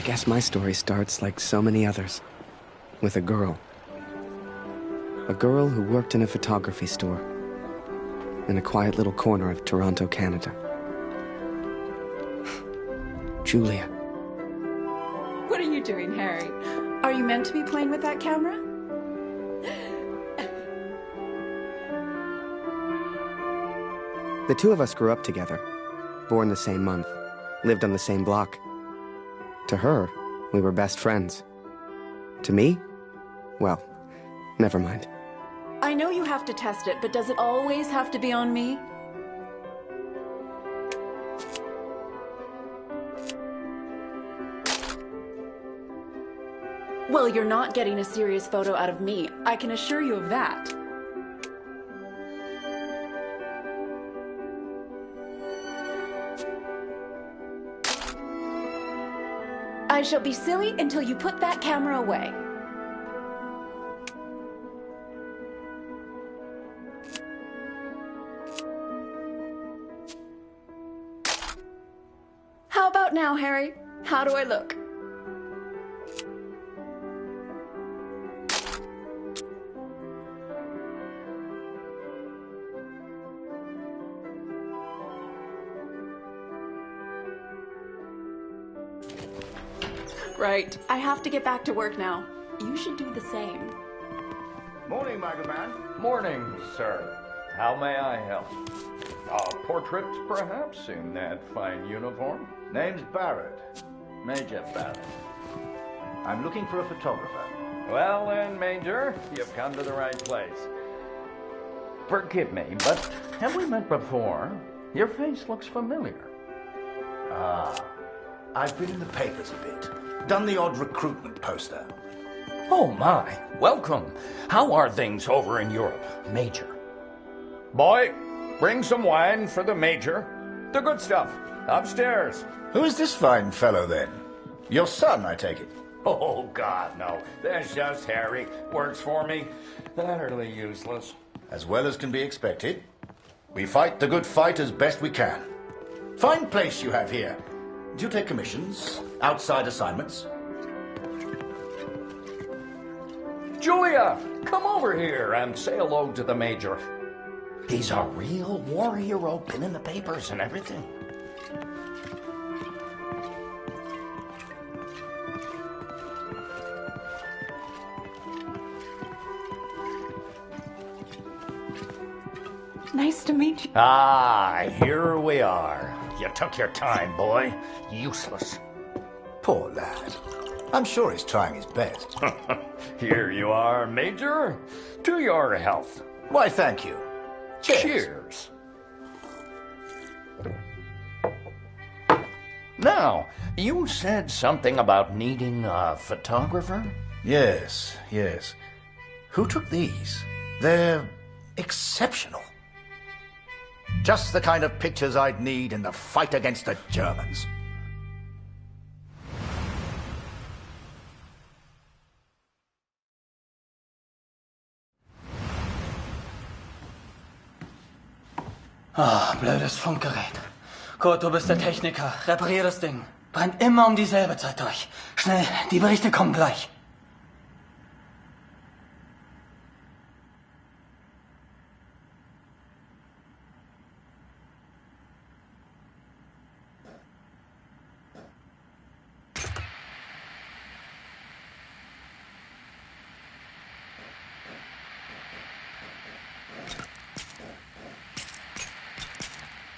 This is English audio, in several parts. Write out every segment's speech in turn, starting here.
guess my story starts like so many others, with a girl. A girl who worked in a photography store in a quiet little corner of Toronto, Canada. Julia. What are you doing, Harry? Are you meant to be playing with that camera? The two of us grew up together, born the same month, lived on the same block. To her, we were best friends. To me, well, never mind. I know you have to test it, but does it always have to be on me? Well, you're not getting a serious photo out of me. I can assure you of that. I shall be silly until you put that camera away. How about now, Harry? How do I look? Right. I have to get back to work now. You should do the same. Morning, Magaman. Morning, sir. How may I help? A portrait, perhaps, in that fine uniform? Name's Barrett. Major Barrett. I'm looking for a photographer. Well then, Major, you've come to the right place. Forgive me, but have we met before? Your face looks familiar. I've been in the papers a bit. Done the odd recruitment poster. Oh my, welcome. How are things over in Europe, Major? Boy, bring some wine for the Major. The good stuff, upstairs. Who is this fine fellow, then? Your son, I take it. Oh, God, no. That's just Harry. Works for me. Utterly useless. As well as can be expected. We fight the good fight as best we can. Fine place you have here. Do you take commissions? Outside assignments? Julia, come over here and say hello to the Major. He's a real war hero, been in the papers and everything. Nice to meet you. Ah, here we are. You took your time, boy. Useless. Poor lad. I'm sure he's trying his best. Here you are, Major. To your health. Why, thank you. Cheers. Cheers. Now, you said something about needing a photographer? Yes, yes. Who took these? They're exceptional. Just the kind of pictures I'd need in the fight against the Germans. Ah, blödes Funkgerät. Kurt, du bist der Techniker. Reparier das Ding. Brennt immer um dieselbe Zeit durch. Schnell, die Berichte kommen gleich.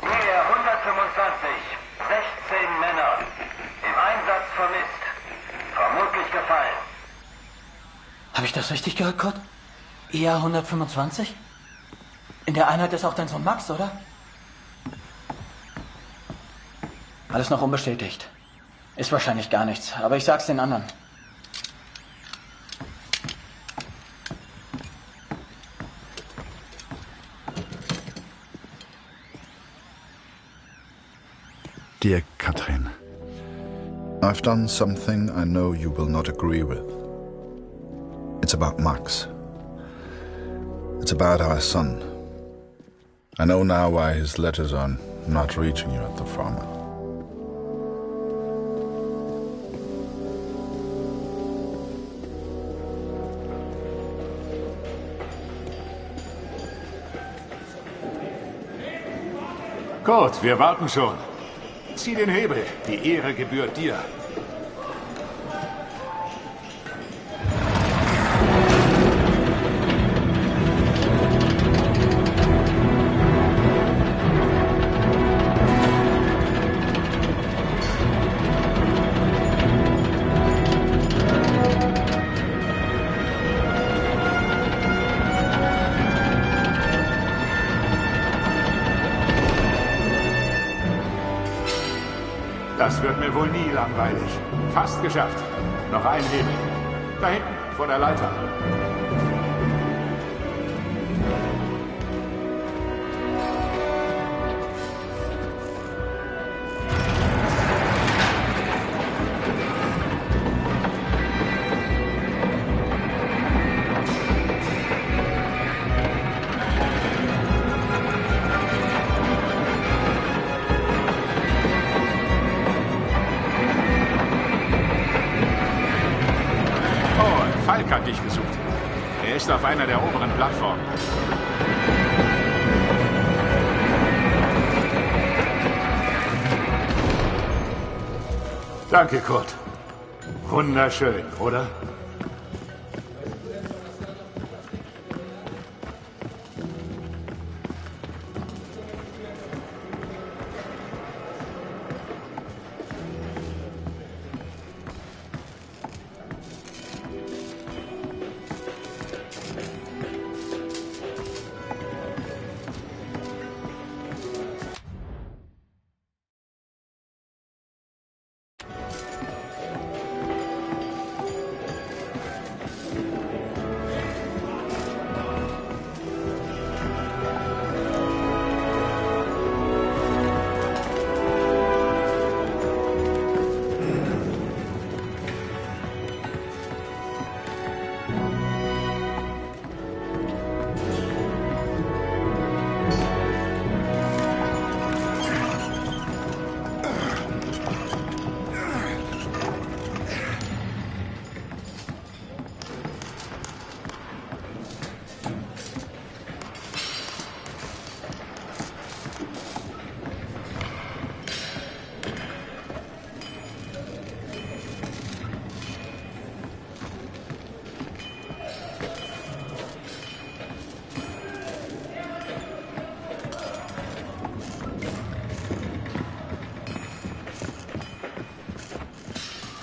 Nähe 125, 16 Männer. Im Einsatz vermisst. Vermutlich gefallen. Habe ich das richtig gehört, Kurt? EA 125? In der Einheit ist auch dein Sohn Max, oder? Alles noch unbestätigt. Ist wahrscheinlich gar nichts, aber ich sag's den anderen. Dear Katrin, I've done something I know you will not agree with. It's about Max. It's about our son. I know now why his letters are not reaching you at the farm. Gut, wir warten schon. Zieh den Hebel. Die Ehre gebührt dir. Das wird mir wohl nie langweilig. Fast geschafft. Noch ein Hebel. Da hinten, vor der Leiter. Falk hat dich gesucht. Er ist auf einer der oberen Plattformen. Danke, Kurt. Wunderschön, oder?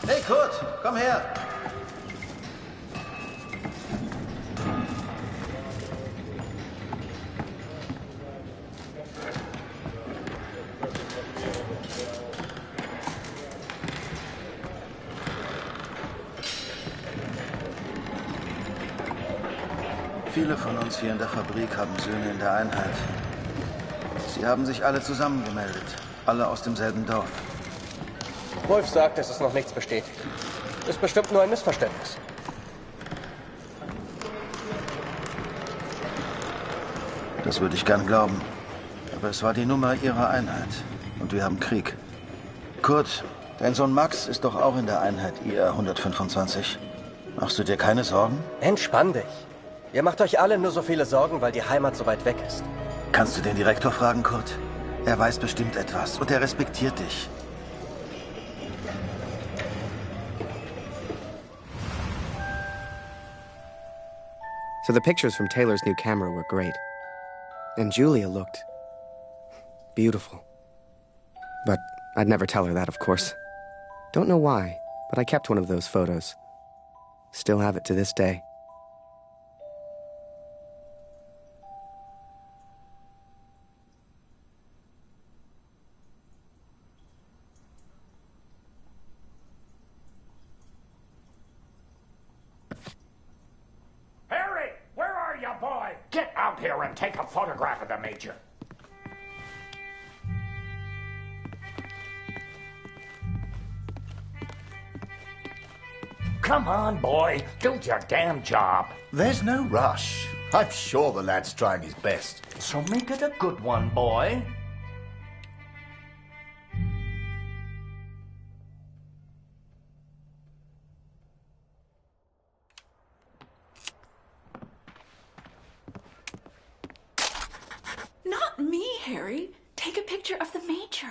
Hey Kurt, komm her! Viele von uns hier in der Fabrik haben Söhne in der Einheit. Sie haben sich alle zusammengemeldet. Alle aus demselben Dorf. Wolf sagt, es ist noch nichts bestätigt. Ist bestimmt nur ein Missverständnis. Das würde ich gern glauben. Aber es war die Nummer ihrer Einheit. Und wir haben Krieg. Kurt, dein Sohn Max ist doch auch in der Einheit IR 125. Machst du dir keine Sorgen? Entspann dich. Ihr macht euch alle nur so viele Sorgen, weil die Heimat so weit weg ist. Kannst du den Direktor fragen, Kurt? Er weiß bestimmt etwas und er respektiert dich. So the pictures from Taylor's new camera were great. And Julia looked beautiful. But I'd never tell her that, of course. Don't know why, but I kept one of those photos. Still have it to this day. Get out here and take a photograph of the Major. Come on, boy. Do your damn job. There's no rush. I'm sure the lad's trying his best. So make it a good one, boy. Not me, Harry. Take a picture of the Major.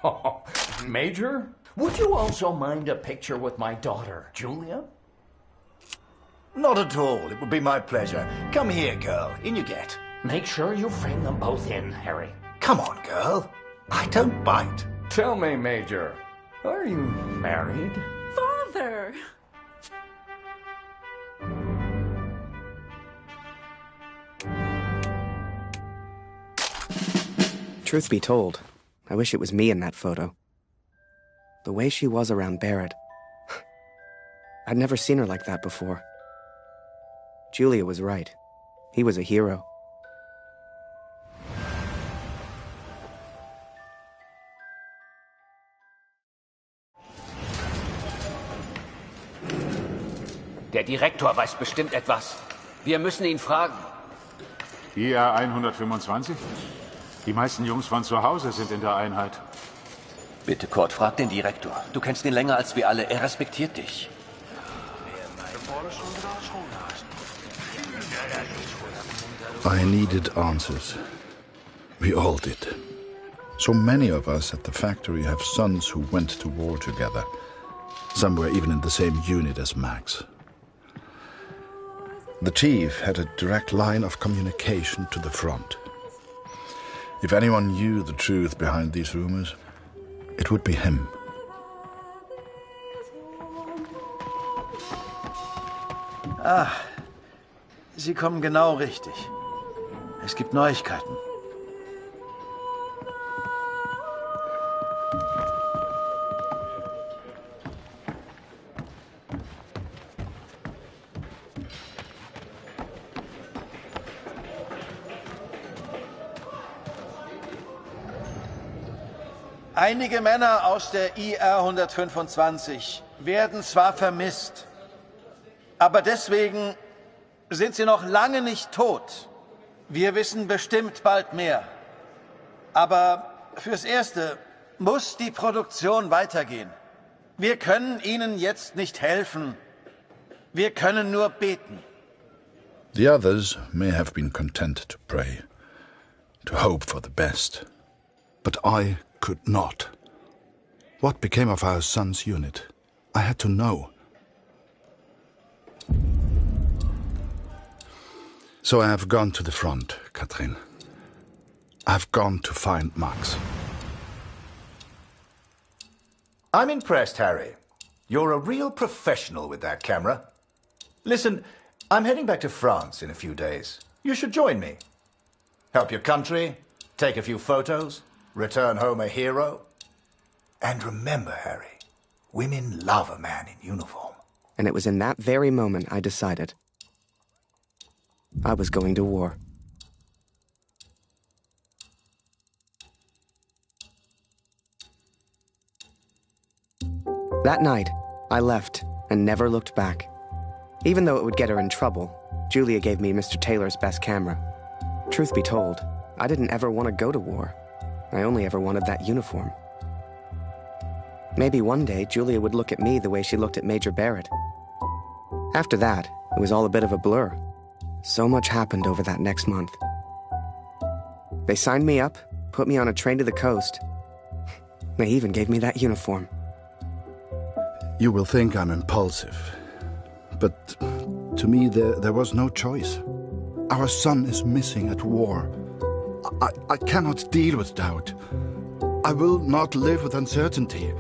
Oh, Major? Would you also mind a picture with my daughter, Julia? Not at all. It would be my pleasure. Come here, girl. In you get. Make sure you frame them both in, Harry. Come on, girl. I don't bite. Tell me, Major, are you married? Father! Truth be told, I wish it was me in that photo. The way she was around Barrett. I'd never seen her like that before. Julia was right. He was a hero. Der Direktor weiß bestimmt etwas. Wir müssen ihn fragen. IR 125? Die meisten Jungs von zu Hause sind in der Einheit. Bitte, Kurt, frag den Direktor. Du kennst ihn länger als wir alle. Er respektiert dich. I needed answers. We all did. So many of us at the factory have sons who went to war together. Some were even in the same unit as Max. The chief had a direct line of communication to the front. If anyone knew the truth behind these rumors, it would be him. Ah, Sie kommen genau richtig. Es gibt Neuigkeiten. Einige Männer aus der IR 125 werden zwar vermisst, aber deswegen sind sie noch lange nicht tot. Wir wissen bestimmt bald mehr. Aber fürs Erste muss die Produktion weitergehen. Wir können ihnen jetzt nicht helfen. Wir können nur beten. The others may have been content to pray, to hope for the best. But I could not. What became of our son's unit? I had to know. So I have gone to the front, Katrin. I've gone to find Max. I'm impressed, Harry. You're a real professional with that camera. Listen, I'm heading back to France in a few days. You should join me. Help your country, take a few photos, return home a hero. And remember, Harry, women love a man in uniform. And it was in that very moment I decided I was going to war. That night, I left and never looked back. Even though it would get her in trouble, Julia gave me Mr. Taylor's best camera. Truth be told, I didn't ever want to go to war. I only ever wanted that uniform. Maybe one day Julia would look at me the way she looked at Major Barrett. After that, it was all a bit of a blur. So much happened over that next month. They signed me up, put me on a train to the coast. They even gave me that uniform. You will think I'm impulsive, but to me there was no choice. Our son is missing at war. I cannot deal with doubt. I will not live with uncertainty.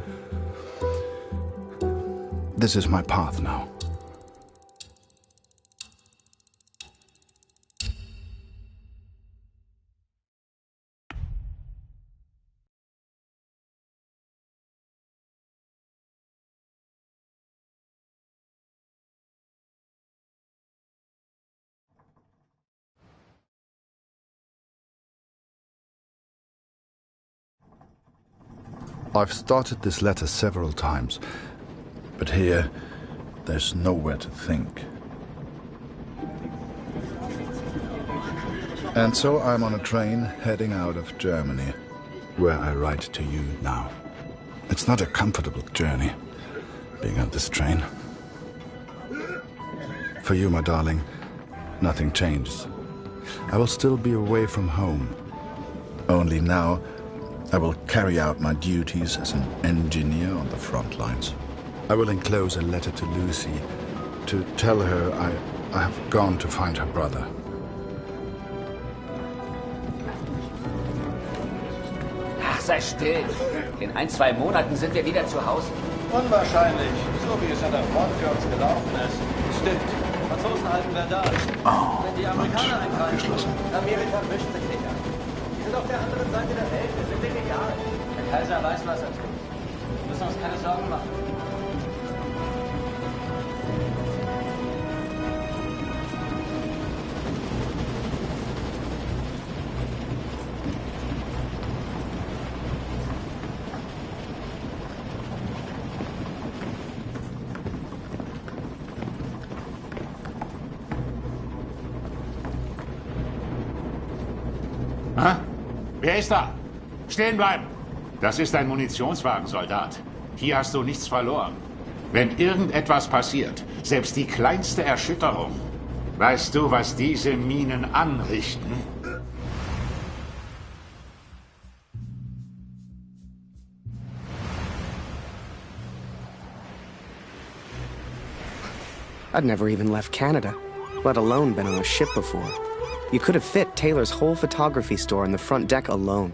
This is my path now. I've started this letter several times, but here, there's nowhere to think. And so I'm on a train heading out of Germany, where I write to you now. It's It's not a comfortable journey, being on this train. For you, my darling, nothing changes. I will still be away from home. Only now, I will carry out my duties as an engineer on the front lines. I will enclose a letter to Lucy to tell her I have gone to find her brother. Ach, sei still. In 1-2 Monaten sind wir wieder zu Hause. Unwahrscheinlich. So wie es an der Front für uns gelaufen ist. Stimmt. Franzosen halten Verdun. Wenn die Amerikaner eingreifen, Amerika mischt sich nicht an. Die sind auf der anderen Seite der Welt. Wir sind denen egal. Der Kaiser weiß, was er tut. Wir müssen uns keine Sorgen machen. Wer ist da? Stehen bleiben! Das ist ein Munitionswagen, Soldat. Hier hast du nichts verloren. Wenn irgendetwas passiert, selbst die kleinste Erschütterung, weißt du, was diese Minen anrichten? I'd never even left Canada, let alone been on a ship before. You could have fit Taylor's whole photography store on the front deck alone.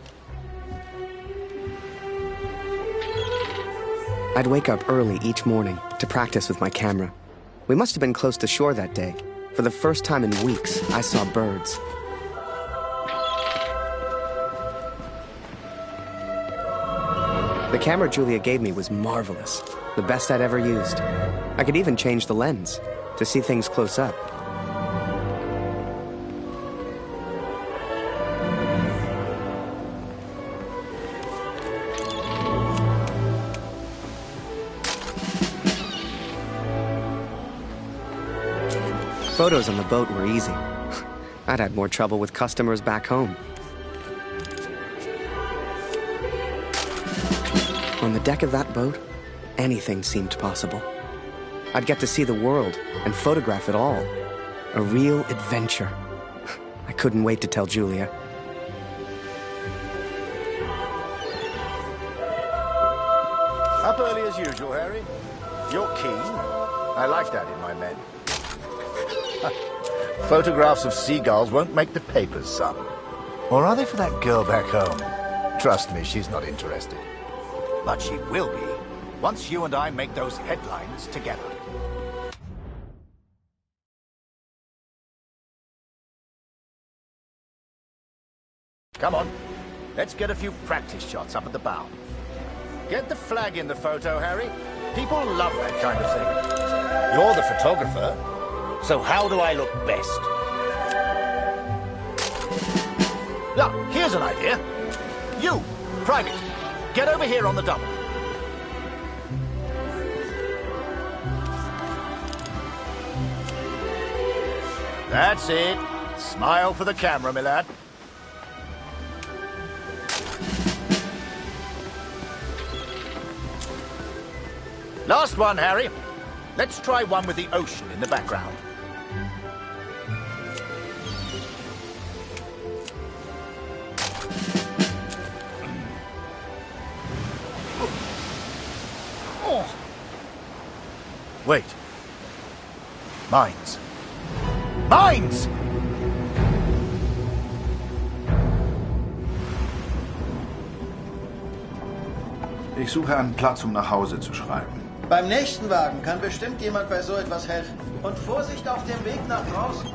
I'd wake up early each morning to practice with my camera. We must have been close to shore that day. For the first time in weeks, I saw birds. The camera Julia gave me was marvelous, the best I'd ever used. I could even change the lens to see things close up. Photos on the boat were easy. I'd had more trouble with customers back home. On the deck of that boat, anything seemed possible. I'd get to see the world and photograph it all. A real adventure. I couldn't wait to tell Julia. Up early as usual, Harry. You're keen. I like that in my men. Photographs of seagulls won't make the papers, son. Or are they for that girl back home? Trust me, she's not interested. But she will be, once you and I make those headlines together. Come on, let's get a few practice shots up at the bow. Get the flag in the photo, Harry. People love that kind of thing. You're the photographer. So how do I look best? Now, here's an idea. You, Private, get over here on the double. That's it. Smile for the camera, my lad. Last one, Harry. Let's try one with the ocean in the background. Wait. Mines. Mines! Ich suche einen Platz, um nach Hause zu schreiben. Beim nächsten Wagen kann bestimmt jemand bei so etwas helfen. Und Vorsicht auf dem Weg nach draußen.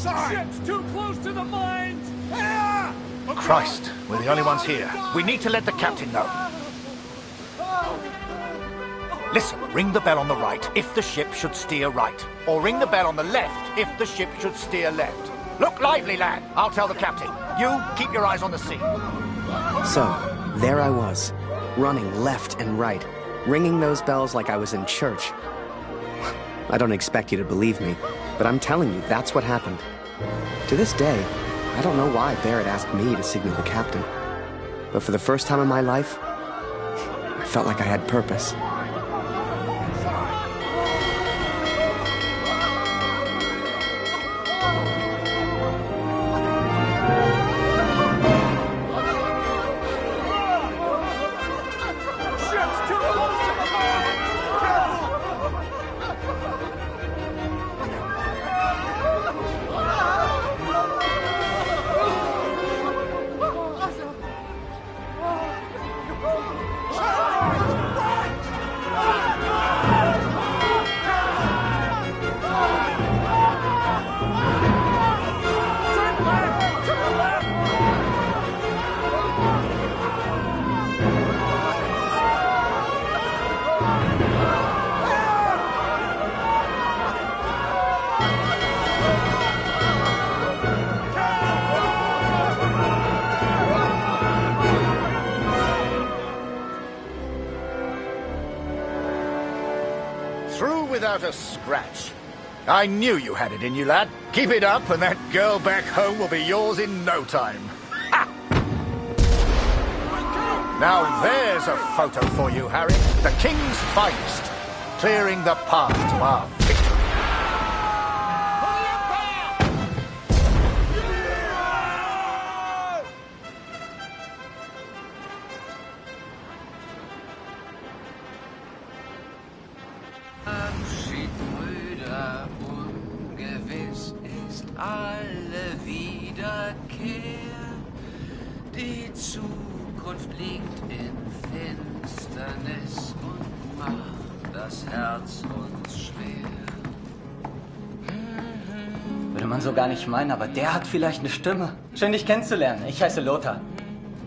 Ship's too close to the mines! Christ, we're the only ones here. We need to let the captain know. Listen, ring the bell on the right if the ship should steer right. Or ring the bell on the left if the ship should steer left. Look lively, lad. I'll tell the captain. You, keep your eyes on the sea. So, there I was, running left and right, ringing those bells like I was in church. I don't expect you to believe me, but I'm telling you, that's what happened. To this day, I don't know why Barrett asked me to signal the captain. But for the first time in my life, I felt like I had purpose. Without a scratch. I knew you had it in you, lad. Keep it up and that girl back home will be yours in no time. Ha! Now there's a photo for you, Harry. The King's finest. Clearing the path to our victory. Alle Wiederkehr. Die Zukunft liegt in Finsternis und macht das Herz uns schwer. Würde man so gar nicht meinen, aber der hat vielleicht eine Stimme. Schön, dich kennenzulernen. Ich heiße Lothar.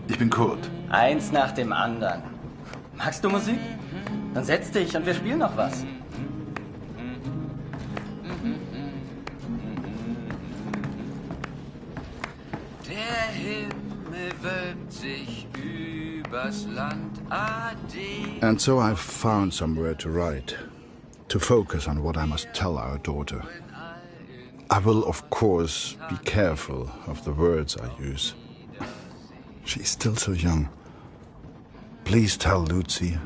Ich bin Kurt. Eins nach dem anderen. Magst du Musik? Dann setz dich und wir spielen noch was. Der Himmel wölbt sich übers Land. Ade. And so I've found somewhere to write, to focus on what I must tell our daughter. I will, of course, be careful of the words I use. She's still so young. Please tell Lucy.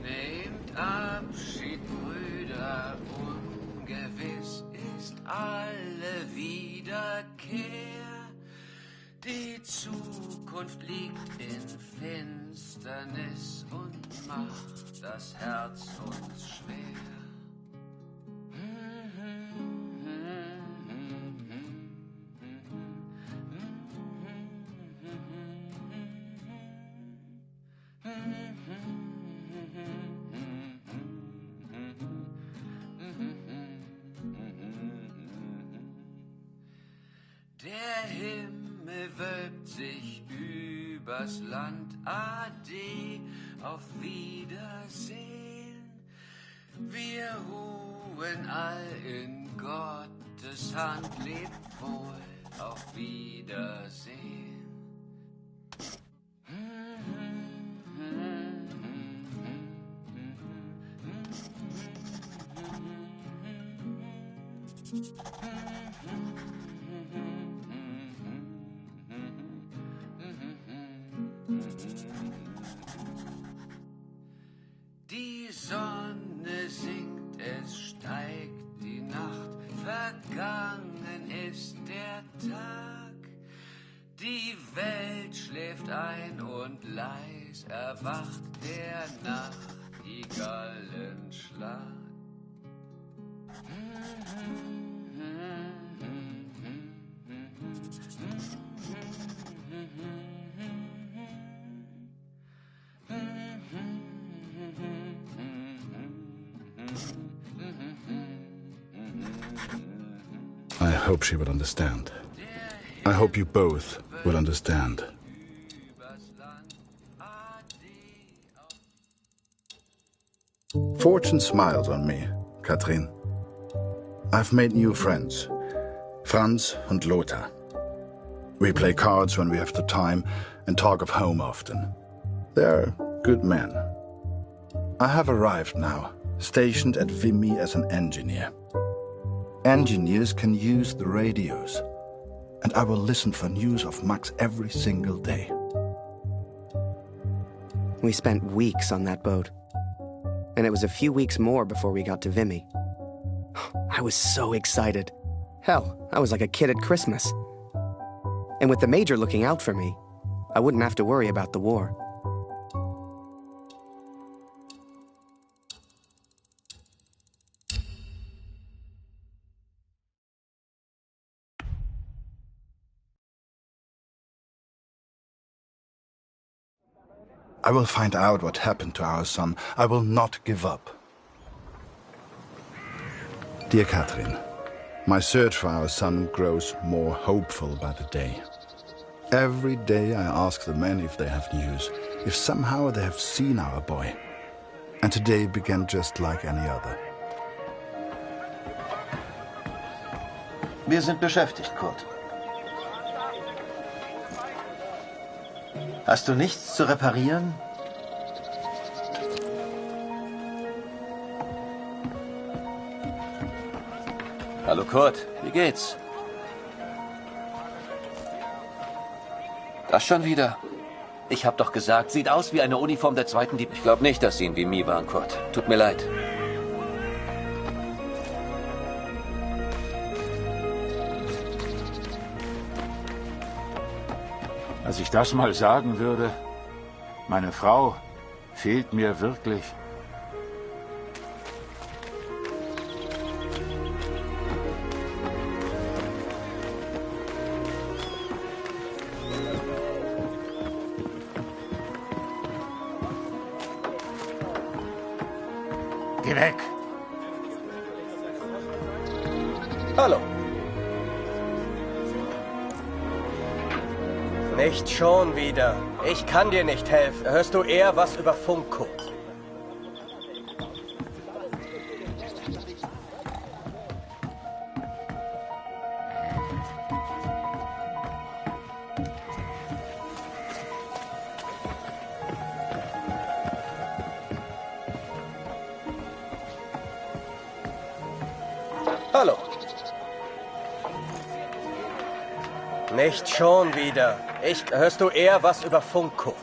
Nehmt Abschied, Brüder, ungewiss ist alle Wiederkehr. Die Zukunft liegt in Finsternis und macht das Herz uns schwer. übers Land, ade, auf Wiedersehen. Wir ruhen all in Gottes Hand, lebt wohl, auf Wiedersehen. Die Sonne sinkt, es steigt die Nacht, vergangen ist der Tag. Die Welt schläft ein und leis erwacht der Nachtigallenschlag. I hope she will understand. I hope you both will understand. Fortune smiles on me, Katrin. I've made new friends, Franz and Lothar. We play cards when we have the time and talk of home often. They're good men. I have arrived now, stationed at Vimy as an engineer. Engineers can use the radios, and I will listen for news of Max every single day. We spent weeks on that boat, and it was a few weeks more before we got to Vimy. I was so excited. Hell, I was like a kid at Christmas. And with the Major looking out for me, I wouldn't have to worry about the war. I will find out what happened to our son. I will not give up. Dear Katrin, my search for our son grows more hopeful by the day. Every day I ask the men if they have news, if somehow they have seen our boy. And today began just like any other. Wir sind beschäftigt, Kurt. Hast du nichts zu reparieren? Hallo Kurt, wie geht's? Das schon wieder? Ich hab doch gesagt, sieht aus wie eine Uniform der zweiten Dieb. Ich glaube nicht, dass Sie in Vimy waren, Kurt. Tut mir leid. Als ich das mal sagen würde, meine Frau fehlt mir wirklich. Geh weg! Hallo. Nicht schon wieder. Ich kann dir nicht helfen. Hörst du eher was über Funk, Kurt? Hallo. Nicht schon wieder. Hörst du eher was über Funk, Kurt?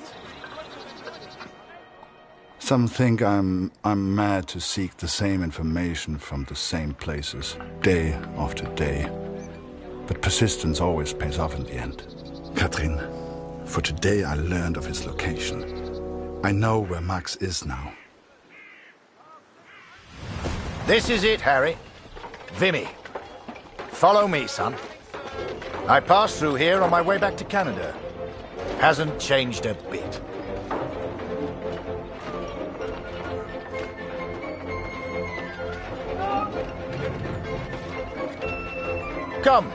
Some think I'm mad to seek the same information from the same places, day after day. But persistence always pays off in the end. Katrin, for today I learned of his location. I know where Max is now. This is it, Harry. Vimy. Follow me, son. I passed through here on my way back to Canada. Hasn't changed a bit. Come,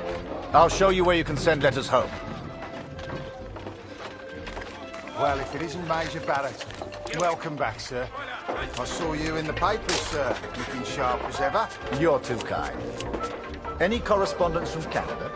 I'll show you where you can send letters home. Well, if it isn't Major Barrett, welcome back, sir. I saw you in the papers, sir, looking sharp as ever. You're too kind. Any correspondence from Canada?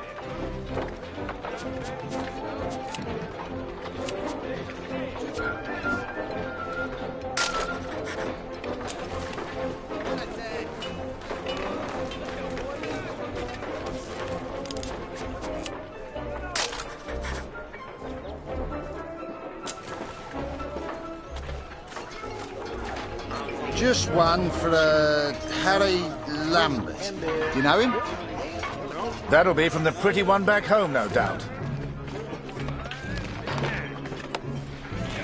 Just one for Harry Lambert. Do you know him? That'll be from the pretty one back home, no doubt.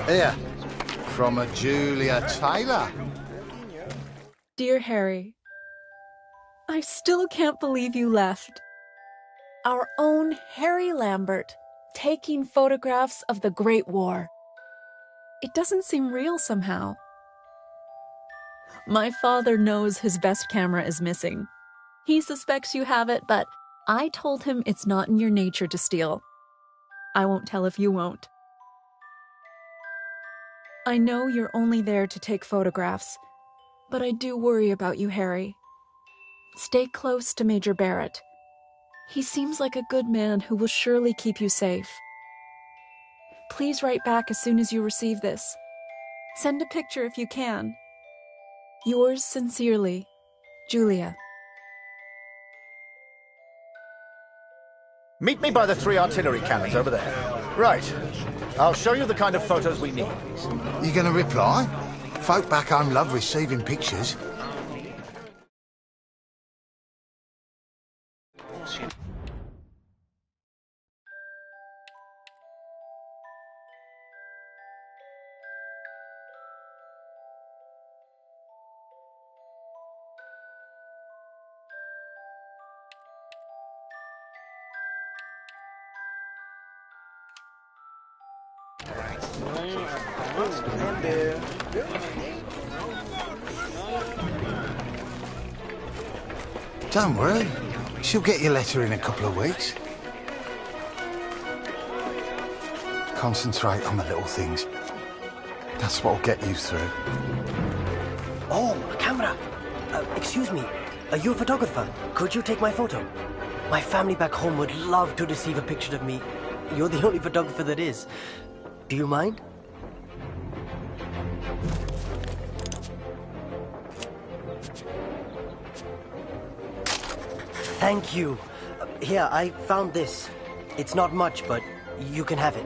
Here, from a Julia Taylor. Dear Harry, I still can't believe you left. Our own Harry Lambert, taking photographs of the Great War. It doesn't seem real somehow. My father knows his best camera is missing. He suspects you have it, but I told him it's not in your nature to steal. I won't tell if you won't. I know you're only there to take photographs, but I do worry about you, Harry. Stay close to Major Barrett. He seems like a good man who will surely keep you safe. Please write back as soon as you receive this. Send a picture if you can. Yours sincerely, Julia. Meet me by the 3 artillery cannons over there. Right. I'll show you the kind of photos we need. You gonna reply? Folk back home love receiving pictures. Don't worry. She'll get your letter in a couple of weeks. Concentrate on the little things. That's what'll get you through. Oh, a camera. Excuse me. Are you a photographer? Could you take my photo? My family back home would love to receive a picture of me. You're the only photographer that is. Do you mind? Thank you. Here, I found this. It's not much, but you can have it.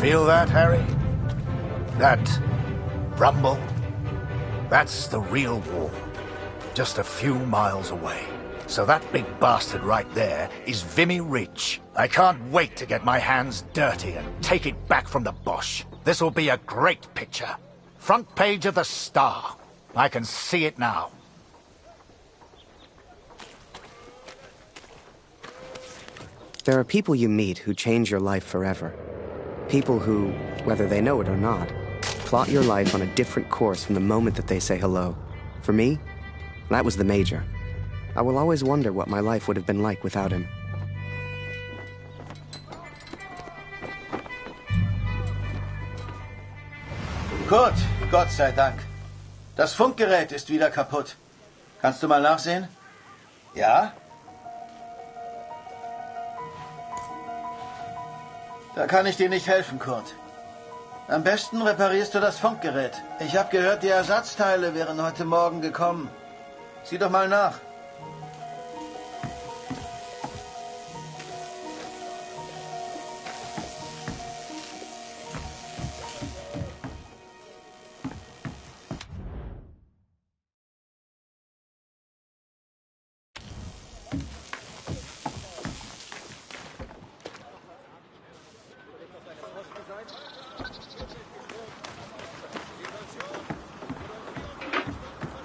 Feel that, Harry? That rumble? That's the real war. Just a few miles away. So that big bastard right there is Vimy Ridge. I can't wait to get my hands dirty and take it back from the Boche. This'll be a great picture. Front page of the Star. I can see it now. There are people you meet who change your life forever. People who, whether they know it or not, Plot your life on a different course from the moment that they say hello. For me, that was the Major. I will always wonder what my life would have been like without him. Kurt, Gott sei Dank. Das Funkgerät ist wieder kaputt. Kannst du mal nachsehen? Ja? Da kann ich dir nicht helfen, Kurt. Am besten reparierst du das Funkgerät. Ich habe gehört, die Ersatzteile wären heute Morgen gekommen. Sieh doch mal nach.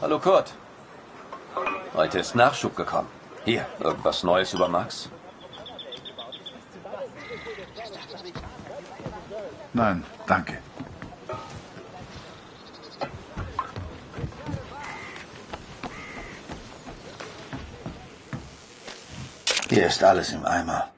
Hallo Kurt. Heute ist Nachschub gekommen. Hier, irgendwas Neues über Max? Nein, danke. Hier ist alles im Eimer.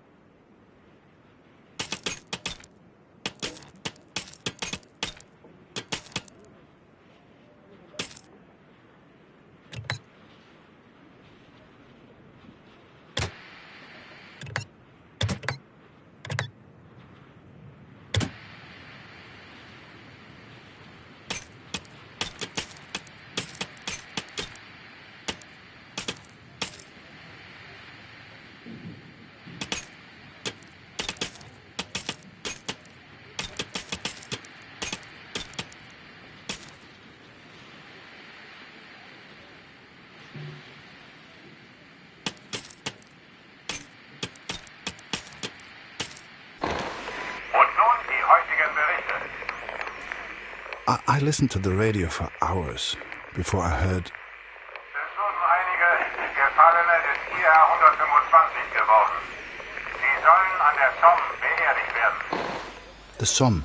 I listened to the radio for hours before I heard. Es wurden einige Gefallene des IR 125 geworden. Sie sollen an der Somme beerdigt werden. The Somme.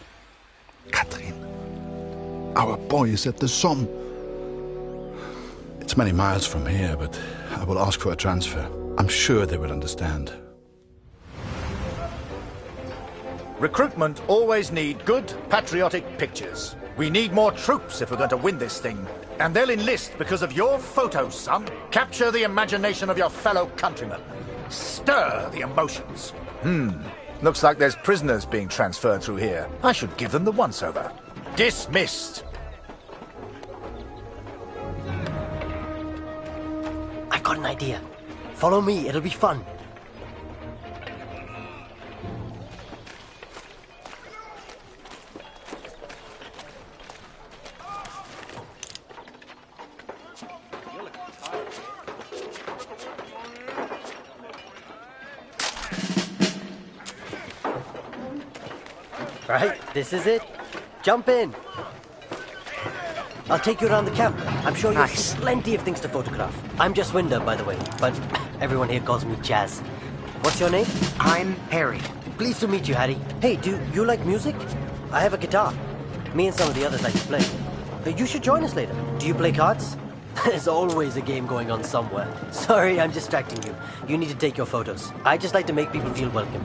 Katrin. Our boy is at the Somme. It's many miles from here, but I will ask for a transfer. I'm sure they will understand. Recruitment always need good, patriotic pictures. We need more troops if we're going to win this thing. And they'll enlist because of your photos, son. Capture the imagination of your fellow countrymen. Stir the emotions. Looks like there's prisoners being transferred through here. I should give them the once-over. Dismissed. I've got an idea. Follow me, it'll be fun. Right, this is it. Jump in. I'll take you around the camp. I'm sure you'll see plenty of things to photograph. I'm Jess Winder, by the way, but everyone here calls me Jazz. What's your name? I'm Harry. Pleased to meet you, Harry. Hey, do you like music? I have a guitar. Me and some of the others like to play. You should join us later. Do you play cards? There's always a game going on somewhere. Sorry, I'm distracting you. You need to take your photos. I just like to make people feel welcome.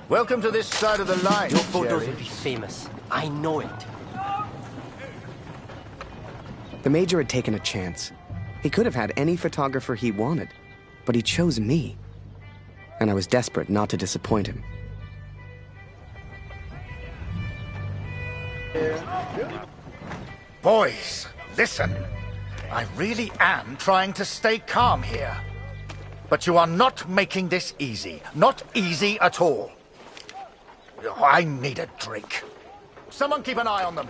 Welcome to this side of the line, Your photos Jerry. will be famous. I know it. The Major had taken a chance. He could have had any photographer he wanted, but he chose me. And I was desperate not to disappoint him. Boys, listen. I really am trying to stay calm here. But you are not making this easy. Not easy at all. I need a drink. Someone keep an eye on them.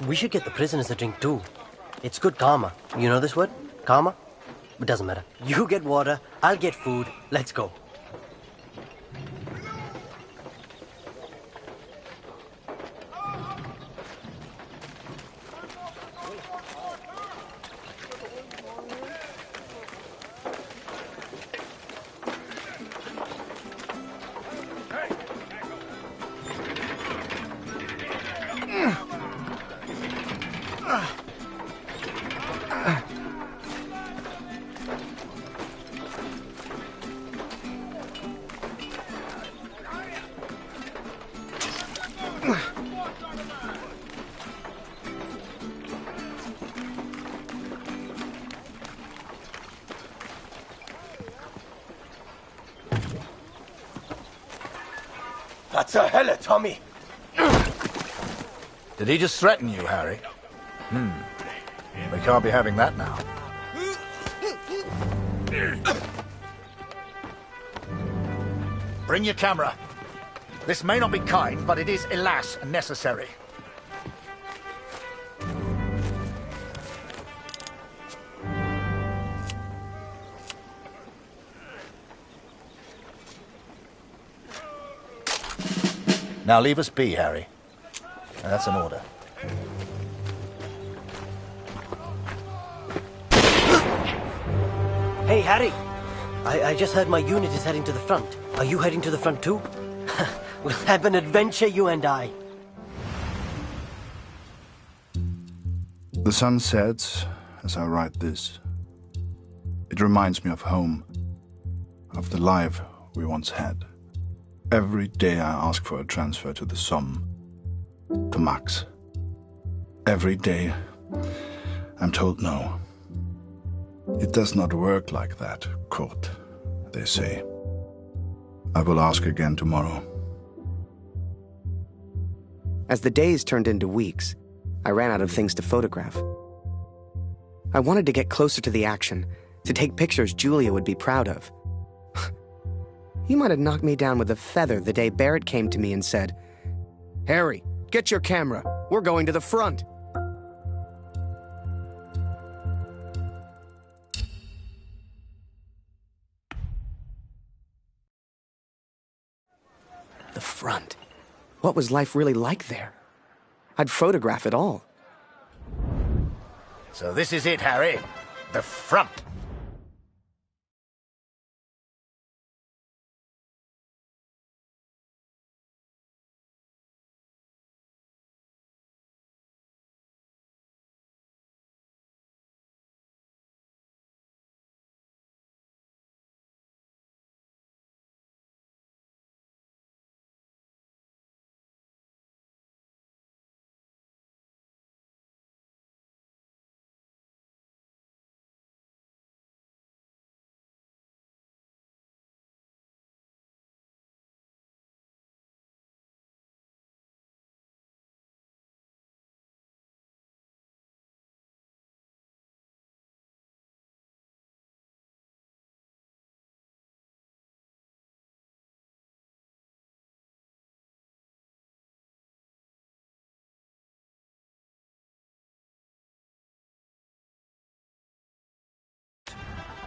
We should get the prisoners a drink too. It's good karma. You know this word? Karma? It doesn't matter. You get water, I'll get food. Let's go. Was zur Hölle, Tommy? Did he just threaten you, Harry? We can't be having that now. Bring your camera. This may not be kind, but it is, alas, necessary. Now leave us be, Harry. And that's an order. Hey, Harry! I just heard my unit is heading to the front. Are you heading to the front too? We'll have an adventure, you and I. The sun sets as I write this. It reminds me of home, of the life we once had. Every day I ask for a transfer to the Somme, to Max. Every day I'm told no. It does not work like that, Kurt, they say. I will ask again tomorrow. As the days turned into weeks, I ran out of things to photograph. I wanted to get closer to the action, to take pictures Julia would be proud of. You might have knocked me down with a feather the day Barrett came to me and said, "Harry, get your camera. We're going to the front." The front. What was life really like there? I'd photograph it all. So this is it, Harry. The front.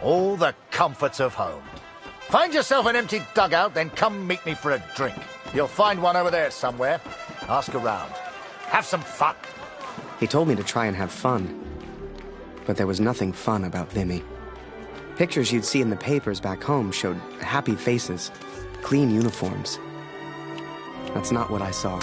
All the comforts of home. Find yourself an empty dugout, then come meet me for a drink. You'll find one over there somewhere. Ask around. Have some fun. He told me to try and have fun. But there was nothing fun about Vimy. Pictures you'd see in the papers back home showed happy faces, clean uniforms. That's not what I saw.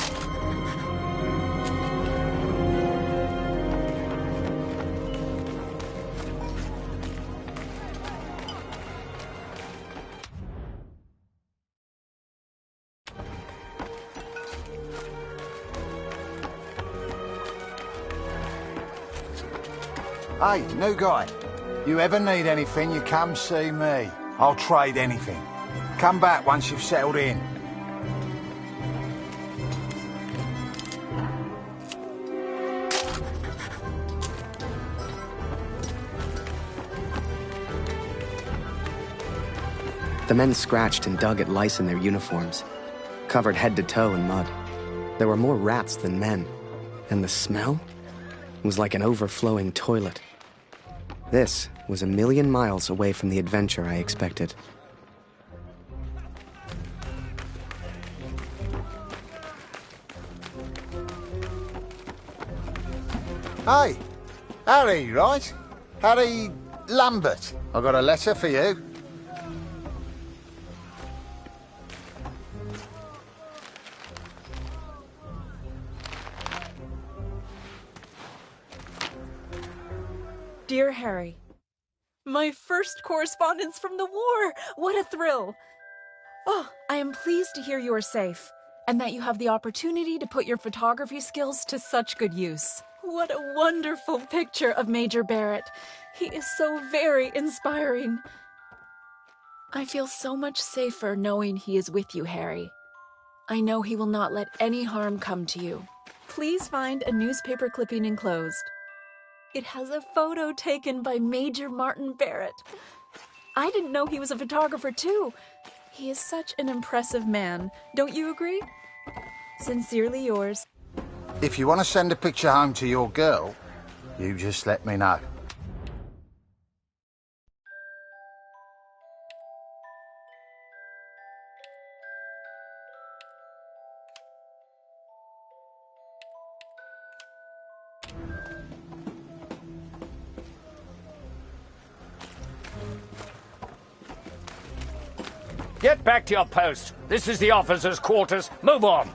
Hey, new guy. You ever need anything, you come see me. I'll trade anything. Come back once you've settled in. The men scratched and dug at lice in their uniforms, covered head to toe in mud. There were more rats than men, and the smell was like an overflowing toilet. This was a million miles away from the adventure I expected. Hey, Harry, right? Harry Lambert. I got a letter for you. Dear Harry, my first correspondence from the war! What a thrill! Oh, I am pleased to hear you are safe, and that you have the opportunity to put your photography skills to such good use. What a wonderful picture of Major Barrett. He is so very inspiring. I feel so much safer knowing he is with you, Harry. I know he will not let any harm come to you. Please find a newspaper clipping enclosed. It has a photo taken by Major Martin Barrett. I didn't know he was a photographer too. He is such an impressive man. Don't you agree? Sincerely yours. If you want to send a picture home to your girl, you just let me know. Get back to your post. This is the officers' quarters. Move on.